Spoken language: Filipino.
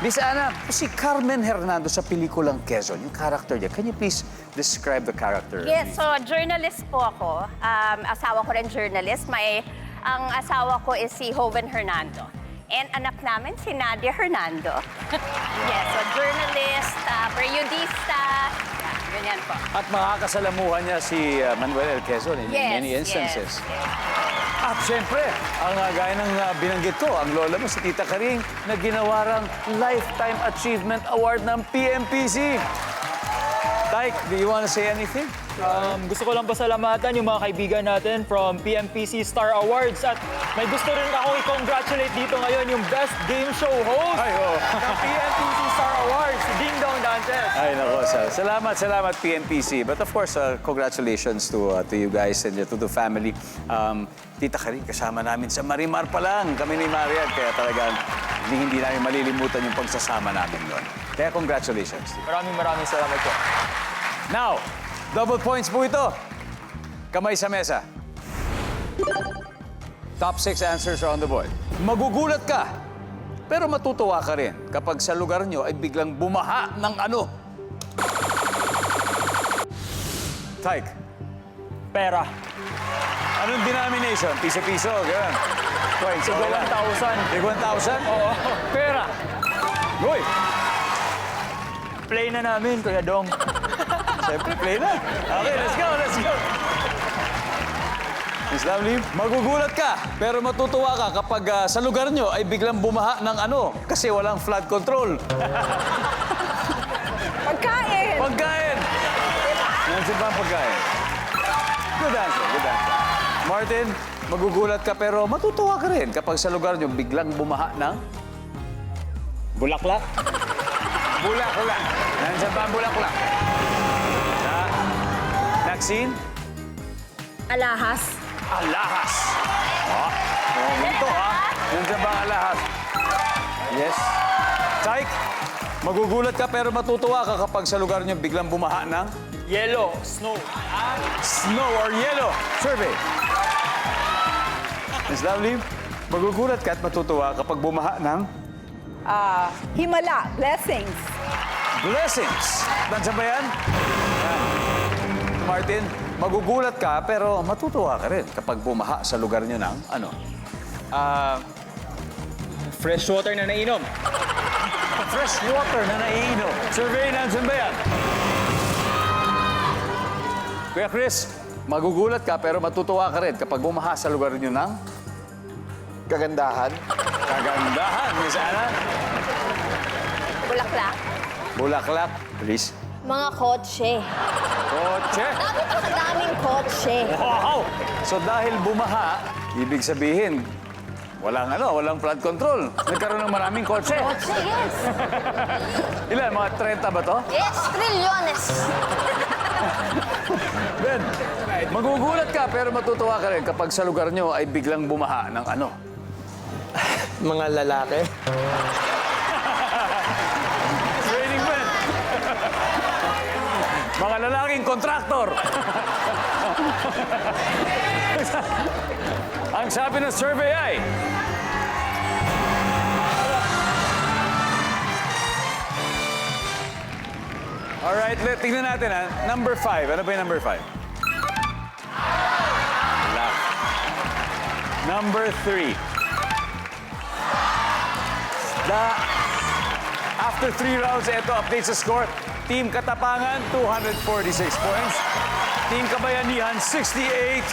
Miss Ana, si Carmen Hernando sa pelikulang Quezon, yung character niya, can you please describe the character? Yes, so journalist po ako. Asawa ko rin journalist. Ang asawa ko is si Joven Hernando. And anak namin si Nadia Hernando. Yes, so journalist, periodista, ganyan po. At makakasalamuhan niya si Manuel L. Quezon in many instances. At syempre, ang gaya ng binanggit ko, ang lola mo, si Tita Karing, na ginawarang Lifetime Achievement Award ng PMPC. Tyke, do you want to say anything? Gusto ko lang pasalamatan yung mga kaibigan natin from PMPC Star Awards at may gusto rin ako i-congratulate dito ngayon yung Best Game Show Host Ay, oh. ng PMPC Star Awards, Ding Dong Dantes. Ay, nako, sir. Salamat, PMPC. But of course, congratulations to you guys and to the family. Tita Karing, kasama namin sa Marimar pa lang. Kami ni Marian, kaya talagang hindi namin malilimutan yung pagsasama namin doon. Kaya congratulations. Maraming salamat po. Now, double points po ito. Kamay sa mesa. Top 6 answers are on the board. Magugulat ka, pero matutuwa ka rin kapag sa lugar nyo ay biglang bumaha ng ano. Tyke, Pera. anong denomination? Piso-piso, gano'n. Coins, okay lang. 1,000. Big 1,000? Oo. Pera. Goy, Play na namin, Kuya Dong. siyempre play na. Okay, let's go. Miss Lovely, magugulat ka, pero matutuwa ka kapag sa lugar nyo ay biglang bumaha ng ano, kasi walang flood control. Pagkain! Pagkain! Nandiyan ba ang pagkain? Good answer. Martin, magugulat ka, pero matutuwa ka rin kapag sa lugar nyo biglang bumaha ng Bulaklak. bulaklak. Nandiyan ba ang bulaklak? Maxine? Alahas. Alahas. Momento, ha? Nandiyan ba ang alahas? Yes. Tyke, magugulat ka pero matutuwa ka kapag sa lugar niyo biglang bumaha ng Yellow. Snow. snow or yellow. Survey. Miss Lovely, magugulat ka at matutuwa kapag bumaha ng Himala, blessings. blessings. Nandiyan ba yan? Yan. Martin, magugulat ka pero matutuwa ka rin kapag bumaha sa lugar niyo ng ano? Fresh water na nainom. Fresh water na naiinom. Survey, nandiyan ba yan? Kuya Chris, magugulat ka pero matutuwa ka rin kapag bumaha sa lugar niyo ng Kagandahan. kagandahan. Miss Ana? Bulaklak. Bulaklak. Please. Mga kotse. Kotse. Daming kotse. Wow! So dahil bumaha, ibig sabihin, walang flood control. Nagkaroon ng maraming kotse. Kotse, yes. Ilan? Mga 30 ba to? Yes, trilyones. Ben, magugulat ka pero matutuwa ka rin kapag sa lugar nyo ay biglang bumaha ng ano? Mga lalaki. Training men. Mga lalaking kontraktor. Ang sabi ng survey ay... Alright, tingnan natin ha. Number 5. Ano ba yung number 5? Wala. Number 3. After 3 rounds, ito, update sa score. Team Katapangan, 246 points. Team Kabayanihan, 68.